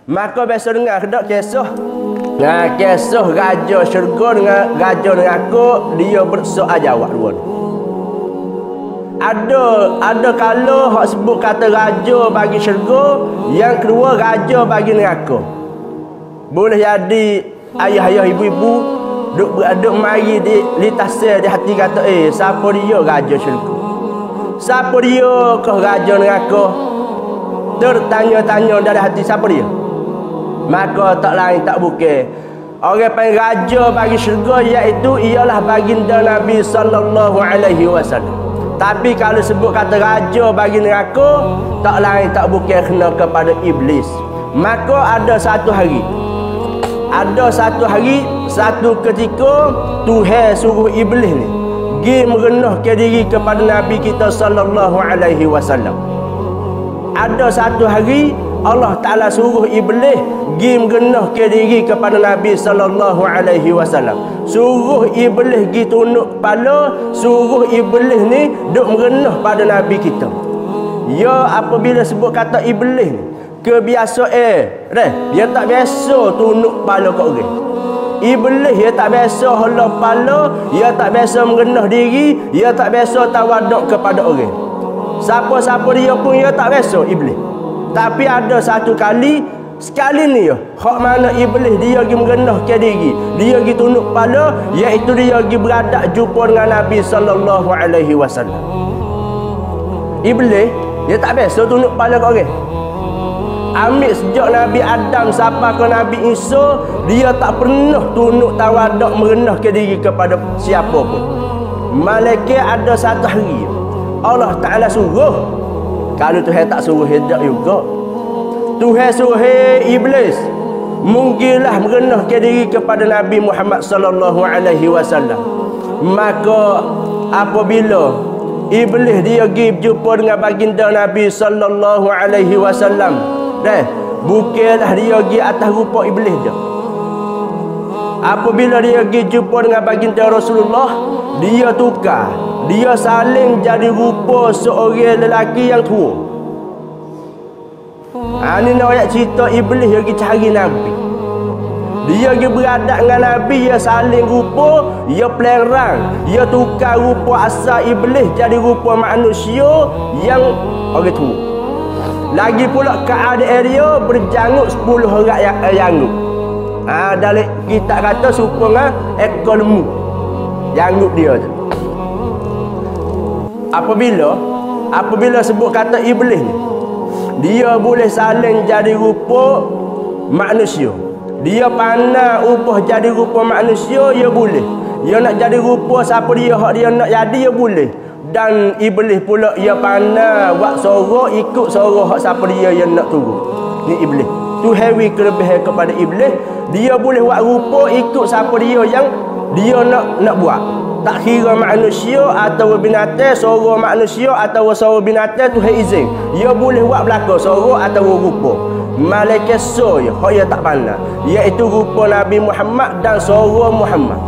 Maka biasa dengar kedak kisah. Nah, kisah raja syurga dengan raja neraka, dia bersoal jawab dua ni. Ada kalau hak sebut kata raja bagi syurga, yang kedua raja bagi neraka. Boleh jadi ayah-ayah ibu-ibu duk mari di tasir di hati kata, siapa dia raja syurga? Siapa dia ke raja neraka? Tertanya-tanya dari hati, siapa dia? Maka tak lain tak bukan orang panggil raja bagi syurga, iaitu ialah baginda Nabi sallallahu alaihi wasallam. Tapi kalau sebut kata raja bagi neraka, tak lain tak bukan kena kepada iblis. Maka ada satu hari, satu ketika Tuhan suruh iblis ni pergi merenahkan diri kepada Nabi kita sallallahu alaihi wasallam. Ada satu hari Allah Ta'ala suruh iblis pergi merenahkan diri kepada Nabi sallallahu alaihi wasallam. Suruh iblis pergi tunduk kepala, suruh iblis ni duk merenah pada Nabi kita. Ya, apabila sebut kata iblis ni, kebiasaan dia tak biasa tunduk kepala kat orang. Iblis dia tak biasa hala kepala, dia tak biasa merenah diri, dia tak biasa tawaduk kepada orang. Siapa-siapa dia pun dia tak biasa iblis. Tapi ada satu kali, sekali ni hak mana iblis dia pergi merenahkan diri, dia pergi tunduk kepala, iaitu dia pergi beradak jumpa dengan Nabi sallallahu alaihi wasallam. Iblis dia tak biasa tunduk kepala kat orang. Ambil sejak Nabi Adam sampai ke Nabi Isa, dia tak pernah tunduk tawaduk merenahkan diri kepada siapa pun. Malaikat ada satu hari Allah Ta'ala suruh, kalau Tuhan tak suruh hidup juga, Tuhan suruh iblis mungkinlah merenahkan diri kepada Nabi Muhammad sallallahu alaihi wasallam. Maka apabila iblis dia pergi berjumpa dengan baginda Nabi sallallahu alaihi wasallam, bukanlah dia pergi atas rupa iblis dia. Apabila dia pergi jumpa dengan baginda Rasulullah, dia tukar, dia saling jadi rupa seorang lelaki yang tua. Ini nak cerita iblis dia pergi cari Nabi. Dia pergi beradak dengan Nabi, dia saling rupa, dia pelerang, dia tukar rupa asal iblis jadi rupa manusia yang orang tua. Lagi pula keadaan dia berjanggut 10 orang yang janggut. Dalam kita kata serupa dengan ekor lembu. Janggut dia tu. Apabila sebut kata iblis ni, dia boleh saling jadi rupa manusia. Dia pandai ubah jadi rupa manusia, dia boleh. Dia nak jadi rupa siapa dia, hak dia nak jadi, dia boleh. Dan iblis pula dia pandai buat suara ikut suara hak siapa dia yang nak turun. Ni iblis. Tu heavy kelebihan kepada iblis, dia boleh buat rupa ikut siapa dia yang dia nak buat. Tak kira manusia atau binatang, suara manusia atau suara binatang, Tuhan izin. Dia boleh buat belaka suara atau rupa. Malaikat soya hak dia tak pandai, iaitu rupa Nabi Muhammad dan suara Muhammad.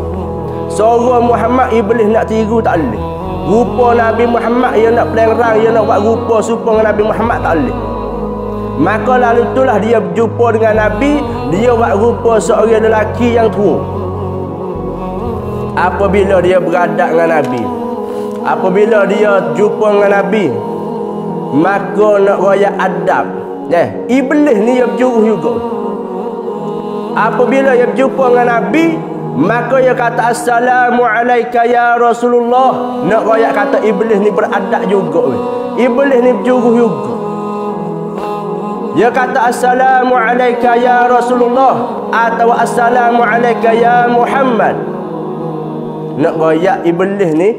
Suara Muhammad iblis nak tiru tak boleh. Rupa Nabi Muhammad dia nak pelerang, dia nak buat rupa serupa dengan Nabi Muhammad tak boleh. Maka lalu itulah dia berjumpa dengan Nabi, dia buat rupa seorang lelaki yang tua. Apabila dia beradak dengan Nabi, apabila dia jumpa dengan Nabi, maka nak royak adab. Iblis ni dia berjuruh juga. Apabila dia berjumpa dengan Nabi, maka dia kata Assalamualaikum ya Rasulullah. Nak royak kata iblis ni beradab juga. Iblis ni berjuruh juga. Dia kata Assalamualaikum ya Rasulullah atau Assalamualaikum ya Muhammad. Nak royak iblis ni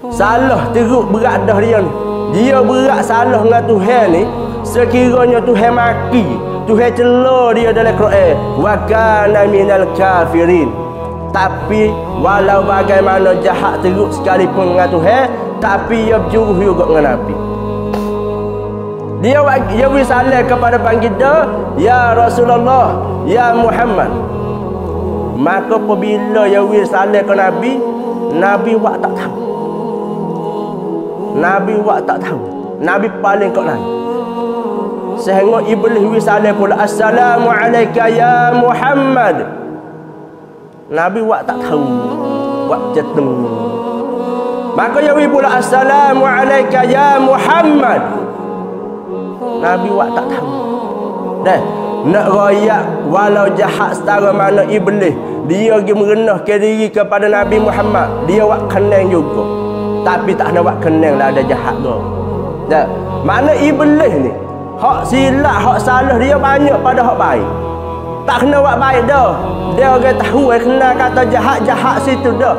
salah teruk berat dah dia ni. Dia berat salah dengan Tuhan ni, sekiranya Tuhan maki, Tuhan cela dia dalam Quran, wa kana minal kafirin. Tapi walau bagaimana jahat teruk sekalipun dengan Tuhan, tapi dia berjuruh juga dengan Nabi. Dia beri salam kepada baginda, ya Rasulullah, ya Muhammad. Maka apabila dia beri salam ke Nabi, Nabi buat tak tahu. Nabi buat tak tahu. Nabi paling kat lain. sehingga iblis wisaleh pula, assalamu alayka ya Muhammad. Nabi wak tak tahu, wak cetung. Maka ya pula, assalamu alayka ya Muhammad. Nabi wak tak tahu. Dah nak royak walau jahat setara mana iblis, dia pergi merenahkan diri kepada Nabi Muhammad, dia wak kenang juga. Tapi tak nak wak kenang lah ada jahat ke. Dah mana iblis ni hak silap, hak salah dia banyak pada hak baik. Tak kena buat baik dah. Dia orang tahu kena kata jahat-jahat situ dah.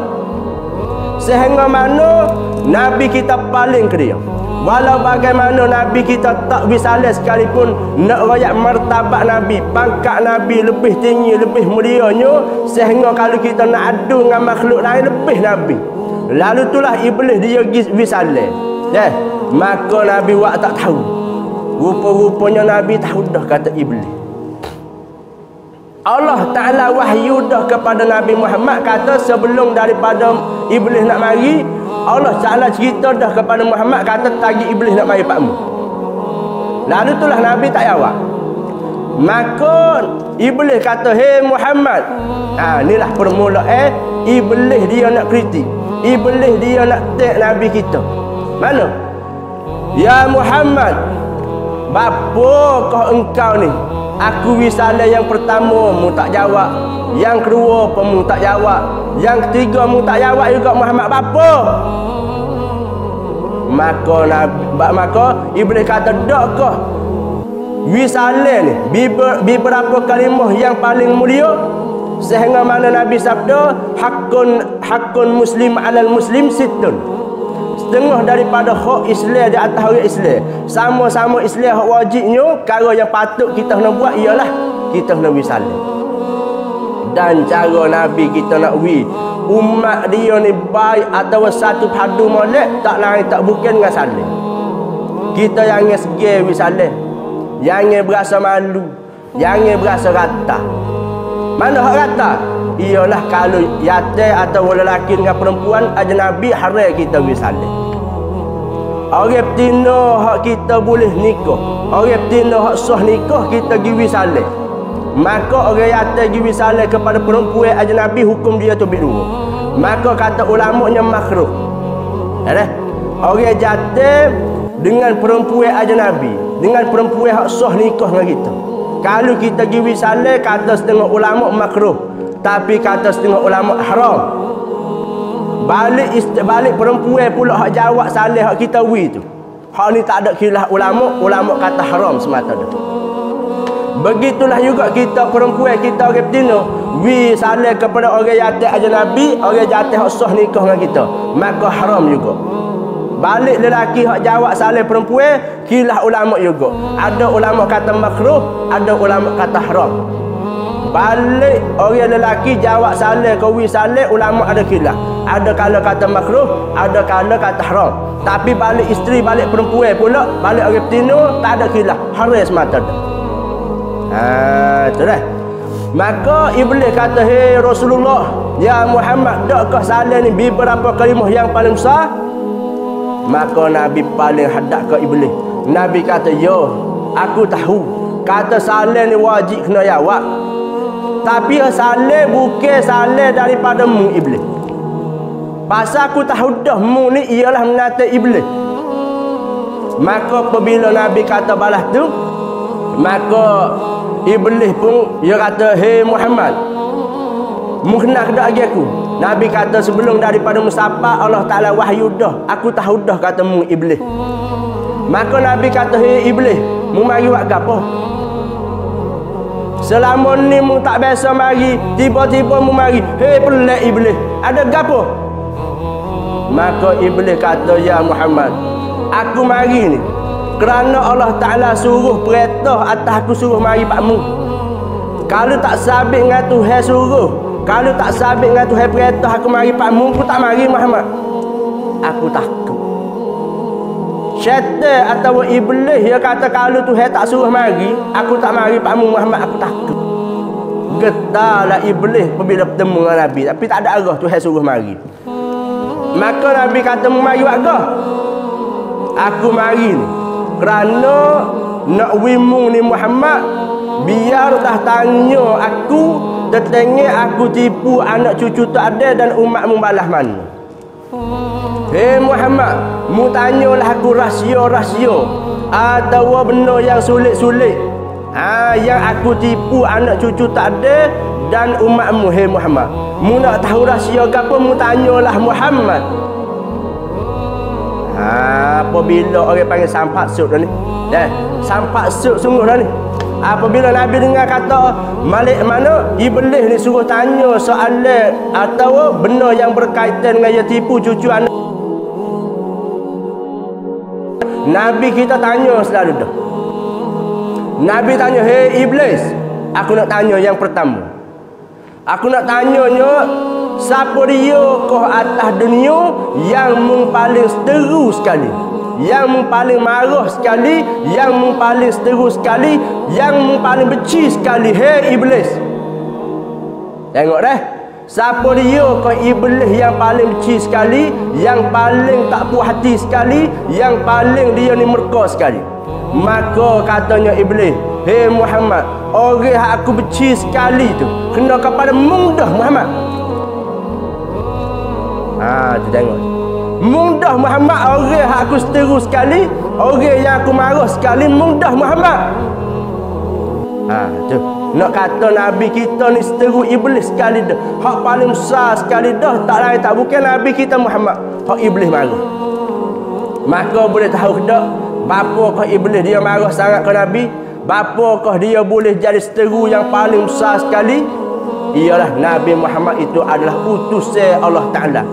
Sehingga mana Nabi kita paling ke dia. Walau bagaimana Nabi kita tak bisaleh sekalipun, nak royak martabat Nabi, pangkat Nabi lebih tinggi, lebih mulianya, sehingga kalau kita nak adu dengan makhluk lain lebih Nabi. Lalu itulah iblis dia bisaleh. Maka Nabi wak tak tahu. Rupa-rupanya Nabi tahu dah kata iblis. Allah Ta'ala wahyu dah kepada Nabi Muhammad, kata sebelum daripada iblis nak mari, Allah Ta'ala cerita dah kepada Muhammad, kata tagi iblis nak mari pakmu. Lalu itulah Nabi tak jawab. Maka iblis kata, hei Muhammad. Inilah permulaan iblis dia nak kritik, iblis dia nak tek Nabi kita. Mana? Ya Muhammad, bapa kau engkau ni? Aku wisalah yang pertama mu tak jawab, yang kedua pun mu tak jawab, yang ketiga mu tak jawab juga Muhammad bapa. Maka iblis kata, dakkah wisalah ni beberapa kalimah yang paling mulia, sehingga mana Nabi sabda, hakun muslim alal muslim sittun. Setengah daripada hak Islam di atas orang Islam, sama-sama Islam hak wajibnya, cara yang patut kita nak buat ialah kita nak wisalah. Dan cara Nabi kita nak umat dia ni baik atau satu padu molek, tak lain tak bukan dengan saling. Kita jangan segi wisalah, jangan berasa malu, jangan berasa rata. Mana hak rata? Ialah kalau yatim atau lelaki dengan perempuan ajnabi, haram kita wisalah. Orang betina hak kita boleh nikah, orang betina hak sah nikah kita pergi wisalah. Maka orang yatim pergi wisalah kepada perempuan ajnabi, hukum dia tu berdua. Maka kata ulamanya makruh. Orang yatim dengan perempuan ajnabi, dengan perempuan hak sah nikah dengan kita, kalau kita pergi wisalah, kata setengah ulama makruh, tapi kata setengah ulama haram. Balik perempuan pula hak jawab salih hak kita tu. Hak ni tak ada khilaf ulama kata haram semata dah. Begitulah juga kita perempuan, kita orang betina salih kepada orang yatim ajnabi, orang yatim hak sah nikah dengan kita, maka haram juga. Balik lelaki hak jawab salih perempuan, khilaf ulama juga. Ada ulama kata makruh, ada ulama kata haram. Balik orang lelaki jawab salih kawi salih, ulama ada khilaf. Ada kala kata makruh, ada kala kata haram. Tapi balik isteri, balik perempuan pula, balik orang betina tak ada khilaf, haram semata dah. Itulah. Maka iblis kata, hei Rasulullah, ya Muhammad, dakkah salih ni beberapa kalimah yang paling besar? Maka Nabi paling hadap ke iblis. Nabi kata, yo, aku tahu kata salih ni wajib kena jawab, tapi salih bukan salih daripada mu iblis. Pasal aku tahu dah mu ni ialah menata iblis. Maka apabila Nabi kata balas tu, maka iblis pun dia kata, hei Muhammad, mu kenal ke tak lagi aku? Nabi kata, sebelum daripada musafah Allah Ta'ala wahyu dah, aku tahu dah kata mu iblis. Maka Nabi kata, hei iblis, mu mari buat apa? Selama ni mu tak biasa mari, tiba-tiba mu mari, hei pelik iblis, ada gapo? Maka iblis kata, ya Muhammad, aku mari ni kerana Allah Ta'ala suruh perintah atas aku suruh mari pakmu. Kalau tak sabit dengan Tuhan suruh, kalau tak sabit dengan Tuhan perintah aku mari pakmu, aku tak mari Muhammad. Aku takut. Syaitan atau iblis dia kata, kalau Tuhan tak suruh mari, aku tak mari pakmu Muhammad, aku takut. Getarlah iblis apabila bertemu dengan Nabi, tapi tak ada arah Tuhan suruh mari. Maka Nabi kata, mu mari buat apa? Aku mari ni kerana nak wimung ni Muhammad, biarlah tanya aku, tetengah aku tipu anak cucu tak ada dan umat membalas mana. Hei Muhammad, mu tanyalah aku rahsia-rahsia atau benda yang sulit-sulit. Yang aku tipu anak cucu tak ada dan umatmu. Hei Muhammad, mu nak tahu rahsia ke apa, mu tanyalah Muhammad. Apabila orang panggil sampak suk dah ni. Sampak suk sungguh dah ni. Apabila Nabi dengar kata Malik mana Iblis ni suruh tanya soalan atau benda yang berkaitan dengan dia tipu cucu anak, Nabi kita tanya selalu dah. Nabi tanya, hei Iblis, aku nak tanya yang pertama. Aku nak tanyanya, siapa dia kau atas dunia yang paling seteru sekali, yang paling marah sekali, yang paling seteru sekali, yang paling benci sekali. Hei Iblis, tengok dah, siapa dia kau Iblis yang paling benci sekali, yang paling tak puas hati sekali, yang paling dia ni murka sekali. Maka katanya Iblis, hei Muhammad, orang yang aku benci sekali tu kena kepada mudah Muhammad. Tu tengok, mudah Muhammad, orang yang aku seteru sekali, orang yang aku marah sekali, mudah Muhammad. Tu nak kata Nabi kita ni seteru Iblis sekali dah. Hak paling besar sekali dah, tak lain tak bukan Nabi kita Muhammad. Hak Iblis marah. Maka boleh tahu ke tak, bapakah Iblis dia marah sangat ke Nabi? Bapakah dia boleh jadi seteru yang paling besar sekali? Ialah Nabi Muhammad itu adalah utusan Allah Ta'ala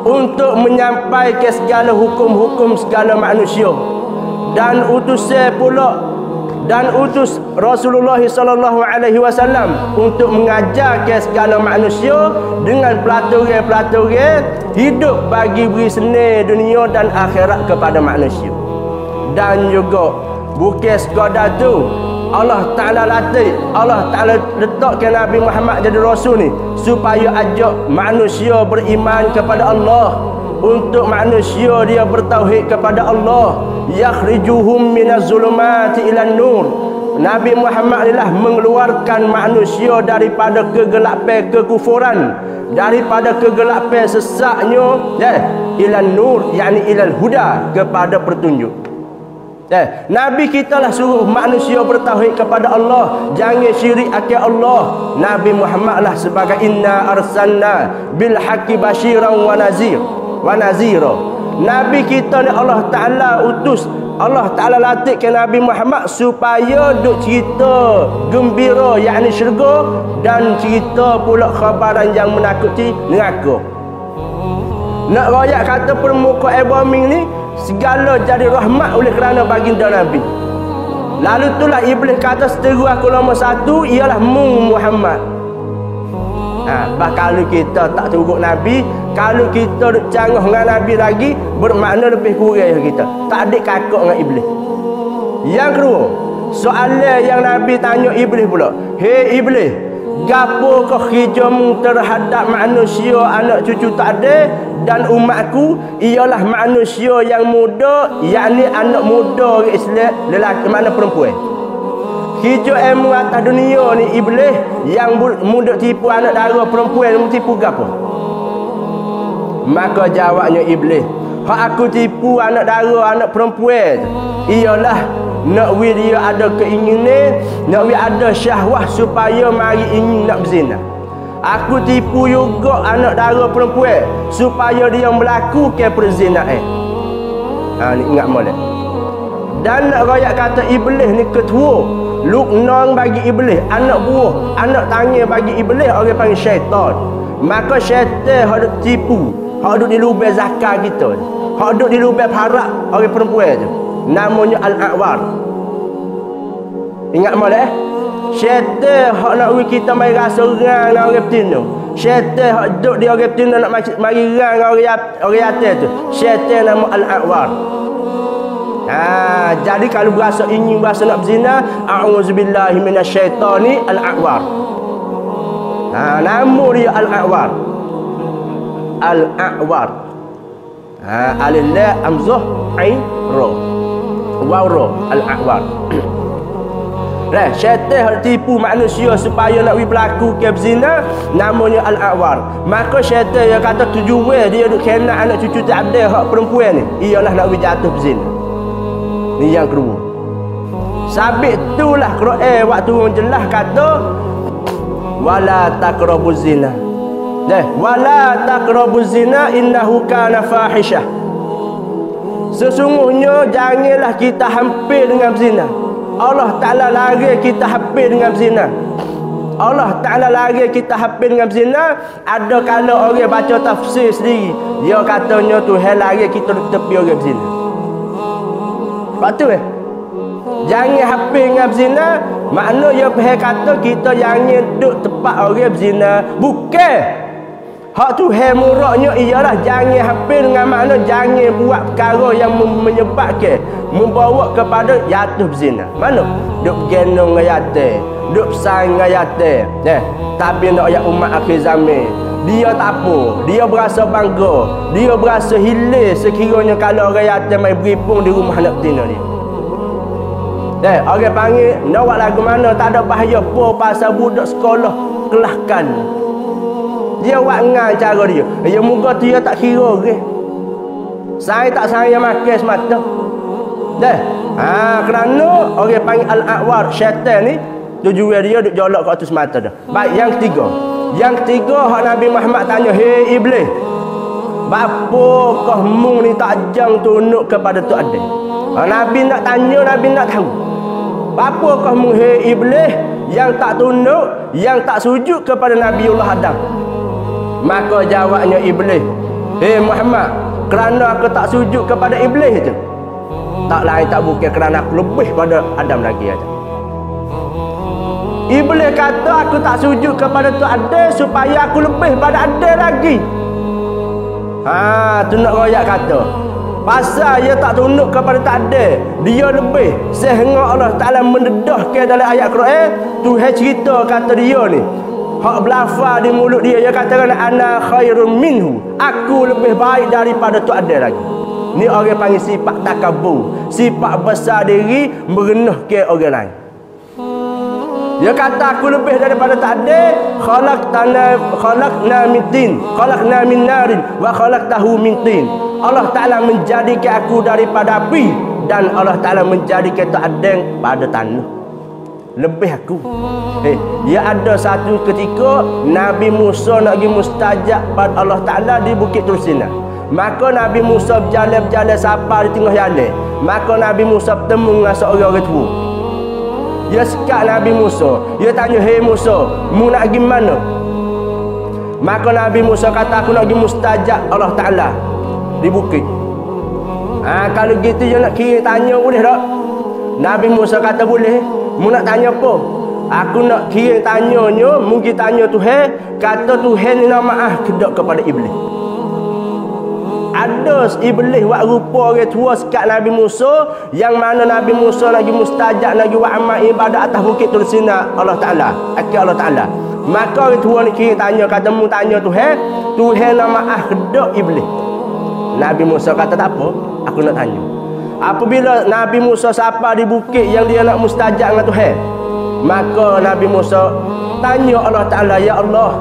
untuk menyampaikan segala hukum-hukum segala manusia, dan utusan pula dan utus Rasulullah sallallahu alaihi wasallam untuk mengajarkan segala manusia dengan pelaturan-pelaturan hidup bagi beri senang dunia dan akhirat kepada manusia. Dan juga bukan sekadar tu, Allah Ta'ala latih, Allah Ta'ala letakkan Nabi Muhammad jadi Rasul ni supaya ajak manusia beriman kepada Allah, untuk manusia dia bertauhid kepada Allah, yakhrijuhum minaz zulumati ilan nur. Nabi Muhammad inilah mengeluarkan manusia daripada kegelapan kekufuran, daripada kegelapan sesaknya, ilan nur, yakni ilal huda, kepada petunjuk. Nabi kita lah suruh manusia bertauhid kepada Allah, jangan syirik akan Allah. Nabi Muhammad lah sebagai inna arsalna bil haqqi basyiran wa nazira. Nabi kita ni Allah Ta'ala utus, Allah Ta'ala latihkan Nabi Muhammad supaya duk cerita gembira, yakni syurga, dan cerita pula khabaran yang menakuti neraka. Nak rakyat kata permukaan bumi ni segala jadi rahmat oleh kerana baginda Nabi. Lalu itulah Iblis kata seteru aku nombor satu ialah Muhammad. Kalau kita tak turut Nabi, kalau kita duk canggah dengan Nabi lagi, bermakna lebih kurang kita, tak adik kakak dengan Iblis. Yang kedua, soalan yang Nabi tanya Iblis pula, hei Iblis, gapo kau khijamu terhadap manusia anak cucu tak ada dan umatku ialah manusia yang muda, yakni anak muda orang Islam, lelaki mana perempuan. Hijau ilmu atas dunia ni Iblis yang muda tipu anak dara perempuan, tipu gapo? Maka jawabnya Iblis, hak aku tipu anak dara anak perempuan ialah nak dia ada keinginan, nak ada syahwat supaya mari ingin nak berzina. Aku tipu juga anak dara perempuan supaya dia melakukan perzinaan. Ni ingat molek. Dan nak rakyat kata Iblis ni ketua, luknong bagi Iblis, anak buah, anak tangan bagi Iblis, orang panggil syaitan. Maka syaitan hak duk tipu, hak duk di lubang zakat kita, hak duk di lubang parak orang perempuan tu, namanya Al-A'war. Ingat molek? Syaitan hak nak bagi kita mari rasa orang dengan orang betina. Syaitan hak duk di orang betina nak mari orang dengan orang yatim tu, syaitan nama Al-A'war. Jadi kalau berasa ingin berasa nak berzina, a'udzubillahi minasyaitani al-a'war. Nama dia al-a'war. Al-a'war. Alif lam hamzah ain ra. Wawra al-a'war. Nah, syaitan hak tipu manusia supaya nak berlaku ke berzina, namanya al-a'war. Maka syaitan yang kata tujuan dia duk kena anak cucu tak ada hak perempuan ni, ialah nak berjatuh berzina. Ni yang kedua. Sabit itulah Quran waktu orang jelas kata wala taqrabuz zina. Dah, wala taqrabuz zina innahu kana fahishah. Sesungguhnya janganlah kita hampir dengan berzina. Allah Ta'ala larang kita hampir dengan berzina. Allah Ta'ala larang kita hampir dengan berzina. Ada kala orang baca tafsir sendiri, dia katanya Tuhan larang kita duduk tepi orang berzina. Sebab tu jangan hampir dengan berzina. Makna dia kata kita jangan duduk tempat orang berzina. Bukan hak Tuhan muraknya ialah jangan hampir dengan makna jangan buat perkara yang menyebabkan membawa kepada jatuh berzina. Mana? Duk gendong dengan yatim, duk sayang dengan yatim. Tapi nak ayat umat akhir zaman, dia tak apa, dia berasa bangga, dia berasa hilir sekiranya kalau orang yatim mai beripung di rumah anak betina dia. Orang panggil nak buat lagu mana tak ada bahaya apa pasal budak sekolah kelahkan. Dia buat dengan cara dia. Ya muka dia tak kira ke. Saya tak saya makan semata. Kerana orang panggil al-a'war, syaitan ni tujuan dia duk jolok kat atas mata dah. Baik, yang ketiga. Yang ketiga hak Nabi Muhammad tanya, "Hei iblis, bapakah mung ni tak jang tunuk kepada tu ada?" Nabi nak tanya, Nabi nak tahu. Bapakah mung hei iblis yang tak tunduk, yang tak sujud kepada Nabiullah Adam? Maka jawabnya iblis, "Hei Muhammad, kerana aku tak sujud kepada iblis itu, tak lain tak bukan kerana aku lebih pada Adam lagi aja." Iblis kata aku tak sujud kepada tu ada supaya aku lebih pada ada lagi. Tu nak royak kata pasal dia tak tunduk kepada tak ada, dia lebih. Sehingga Allah Ta'ala mendedahkan dalam ayat Quran, Tuhan cerita kata dia ni hak belafaz di mulut dia, dia katakan ana khairun minhu, aku lebih baik daripada tu ada lagi. Ni orang panggil sifat takabur, sifat besar diri, merenahkan orang lain. Dia kata aku lebih daripada tak ada. Khalaqna min tin, khalaqna min narin wa khalaqtahu min tin. Allah Ta'ala menjadikan aku daripada api dan Allah Ta'ala menjadikan tak ada pada tanah. Lebih aku. Ya ada satu ketika Nabi Musa nak pergi mustajab pada Allah Ta'ala di Bukit Tur Sinai. Maka Nabi Musa berjalan-jalan sampai di tengah jalan. Maka Nabi Musa bertemu dengan seorang orang tua. Dia sekat Nabi Musa. Dia tanya, "Hei Musa, mu nak pergi mana?" Maka Nabi Musa kata, "Aku nak pergi mustajab Allah Ta'ala di bukit." Kalau gitu dia nak kira tanya boleh tak? Nabi Musa kata boleh. Mu nak tanya apa? Aku nak kira tanyanya, mungkin tanya Tuhan. Kata Tuhan ni nak maaf kedak kepada iblis. Ada iblis buat rupa orang tua sekat Nabi Musa, yang mana Nabi Musa lagi mustajab, lagi buat amal ibadat atas Bukit Tur Sinai Allah Ta'ala, akhir Allah Ta'ala. Maka orang tua ni kira tanya, kata mu tanya Tuhan, Tuhan nak maaf kedak iblis. Nabi Musa kata tak apa, aku nak tanya. Apabila Nabi Musa sampai di bukit yang dia nak mustajab dengan Tuhan, maka Nabi Musa tanya Allah Ta'ala, "Ya Allah,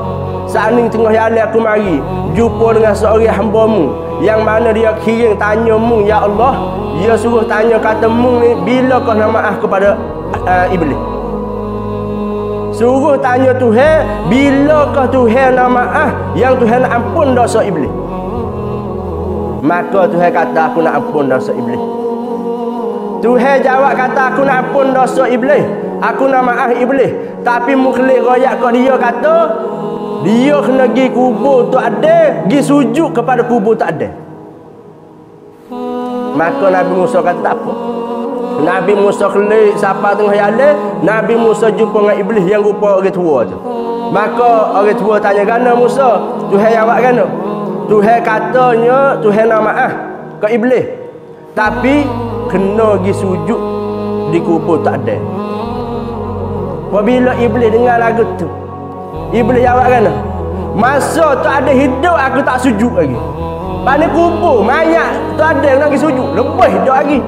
saat ni tengah jalan aku mari jumpa dengan seorang hamba-Mu yang mana dia kirim tanya Mu, ya Allah, dia suruh tanya kata Mu ni bila kau nak maaf kepada iblis. Suruh tanya Tuhan bila kau Tuhan nak maaf yang Tuhan nak ampun dosa iblis." Maka Tuhan kata aku nak ampun dosa iblis. Tuhan jawab kata aku nak ampun dosa iblis, aku nak maaf iblis. Tapi mukhlif royak kau dia kata dia kena pergi kubur tu ada, pergi sujud kepada kubur tak ada. Maka Nabi Musa kata tak apa. Nabi Musa kelik sampai tengah jalan, Nabi Musa jumpa dengan iblis yang rupa orang tua tu. Maka orang tua tanya, "Gana Musa?" Tuhan jawab, "Gana?" Tuhan katanya Tuhan nak maaf ke iblis, tapi kena pergi sujud di kubur tak ada. Apabila iblis dengar lagu tu, iblis jawab kan, "Masa tu ada hidup aku tak sujud lagi. Pada kubur mayat tu ada nak pergi sujud, lebih hidup lagi."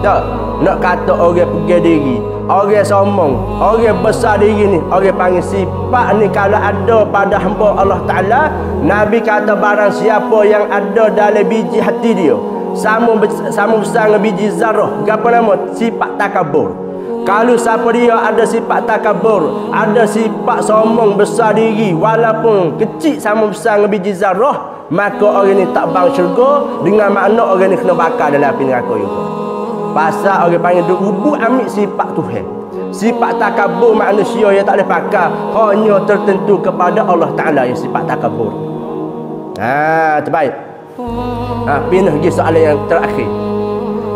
Tak. nak kata orang pergi diri, orang sombong, orang besar diri ni, orang panggil sifat ni kalau ada pada hamba Allah Ta'ala, Nabi kata barang siapa yang ada dalam biji hati dia sama besar dengan biji zarah, apa nama? Sifat takabur. Kalau siapa dia ada sifat takabur, ada sifat sombong besar diri, walaupun kecil sama besar dengan biji zarah, maka orang ni tak bang syurga, dengan makna orang ni kena bakar dalam api neraka juga. Pasal orang panggil duk ubuk ambil sifat Tuhan. Sifat takabur manusia yang tak boleh pakar, hanya tertentu kepada Allah Ta'ala yang sifat takabur. Terbaik. Pindah pergi soalan yang terakhir.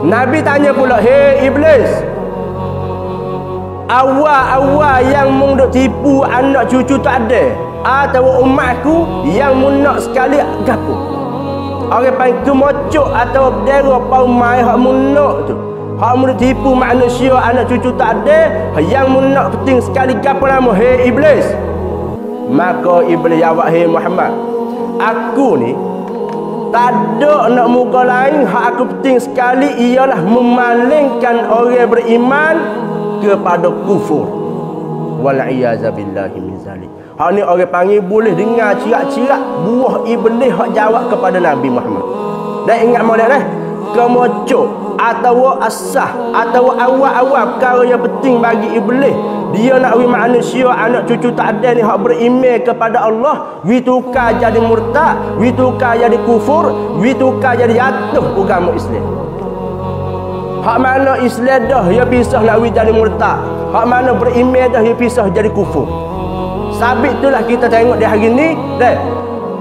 Nabi tanya pula, hei Iblis, awal-awal yang mung duk tipu anak cucu tak ada, atau umatku yang mung nak sekali gapo? Orang panggil kemocok atau berdera paumai hak mung nak tu, hak mung tipu manusia anak cucu tak ada, yang mung nak penting sekali gapo nama? Hei Iblis. Maka Iblis jawab, hei Muhammad, aku ni tak ada nak muka lain, hak aku penting sekali ialah memalingkan orang beriman kepada kufur. Wal'iyazabillahi min zalik. Hak ni orang panggil boleh dengar cirak-cirak buah iblis hak jawab kepada Nabi Muhammad. Dan ingat molek dah, kemocok atau asah atau awal-awal perkara yang penting bagi iblis, dia nak wi manusia anak cucu tak ada ni hak beriman kepada Allah, wi tukar jadi murtad, wi tukar jadi kufur, wi tukar jadi jatuh agama Islam. Hak mana Islam dah dia pisah nak wi jadi murtad, hak mana beriman dah dia pisah jadi kufur. Sabit itulah kita tengok di hari ni dah.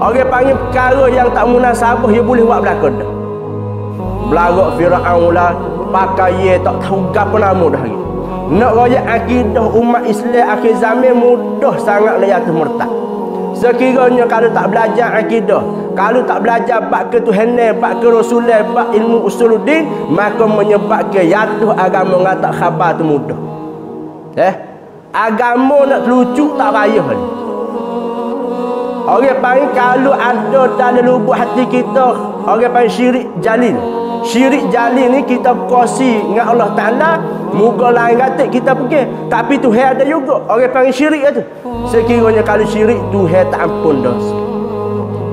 Orang panggil perkara yang tak munasabah dia boleh buat belakang dah. Belagak Firaun lah, pakai tak tahu gapo nama dah hari. Nak royak akidah umat Islam akhir zaman mudah sangatlah jatuh murtad. Sekiranya kalau tak belajar akidah, kalau tak belajar bab ketuhanan, bab kerasulan, bab ilmu usuluddin, maka menyebabkan jatuh agama ngak tak khabar tu mudah. Agama nak terlucu tak payah ni. Orang panggil kalau ada dalam lubuk hati kita, orang panggil syirik jalil. Syirik jalil ni kita kosi dengan Allah Ta'ala, muka lain katik kita pergi, tapi Tuhan ada juga. Orang panggil syirik tu. Sekiranya kalau syirik, Tuhan tak ampun dosa.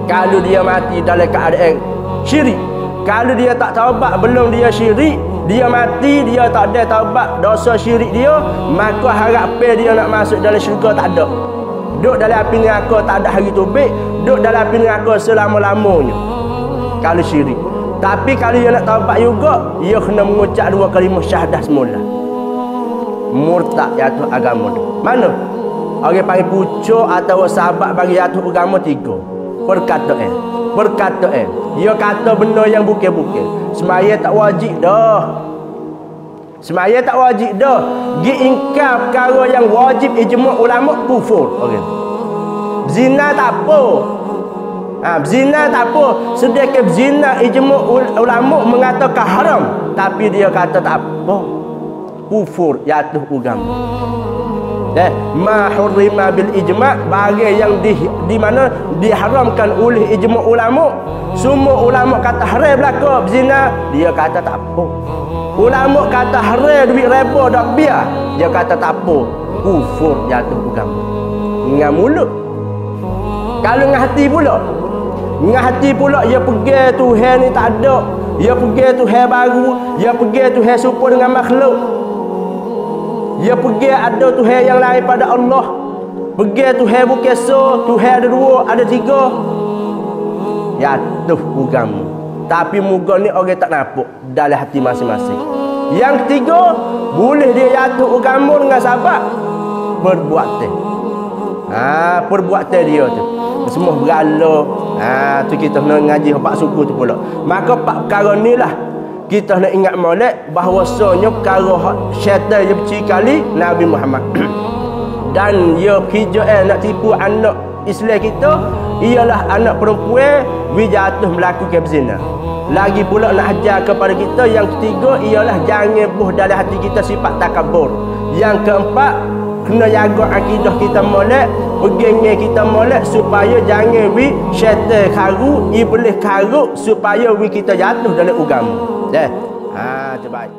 Kalau dia mati dalam keadaan syirik, kalau dia tak taubat belum dia syirik, dia mati dia tak ada taubat dosa syirik dia, maka harapan dia nak masuk dalam syurga tak ada. Duduk dalam api neraka tak ada hari tubik, duduk dalam api neraka selama-lamanya kalau syirik. Tapi kalau dia nak taubat juga, dia kena mengucap 2 kalimah syahadah semula. Murtad jatuh agama tu. Mana? Orang panggil pucuk atau sahabat bagi jatuh agama 3. Perkataan. Dia kata benda yang bukan-bukan. Semaya tak wajib dah. Semaya tak wajib dah. Gi ingkar perkara yang wajib ijma' ulama kufur. Okay. Zina tak apa. Zina tak apa. Sedekah zina ijma' ulama mengatakan haram, tapi dia kata tak apa. Kufur, jatuh agama. Ma hurrima bil ijma', bagi yang di mana diharamkan oleh ijma' ulama. Semua ulama kata haram belaka zina, dia kata tak apa. Ulama kata haram duit riba dak biar, dia kata tak apa. Kufur, jatuh agama. Dengan mulut. Kalau dengan hati pula, dengan hati pula dia pergi Tuhan ni tak ada, dia pergi Tuhan baru, dia pergi Tuhan serupa dengan makhluk, dia pergi ada Tuhan yang lain pada Allah, pergi Tuhan bukan Tuhan ada 2, ada 3, jatuh agama. Tapi muka ni orang tak nampak dalam hati masing-masing. Yang ketiga, boleh dia jatuh agama dengan sebab perbuatan. Perbuatan dia tu semua berala. Tu kita nak ngaji empat suku tu pula. Maka 4 perkara ni lah kita nak ingat molek bahawasanya perkara syaitan dia bercikali Nabi Muhammad. Dan dia hijau nak tipu anak Islam kita, ialah anak perempuan we jatuh melakukan berzina. Lagi pula nak ajar kepada kita yang ketiga ialah jangan buh dalam hati kita sifat takabur. Yang keempat, kena jaga akidah kita molek, pegangnya kita molek supaya jangan we syaitan karu, iblis karuk supaya we kita jatuh dalam agama. Terbaik.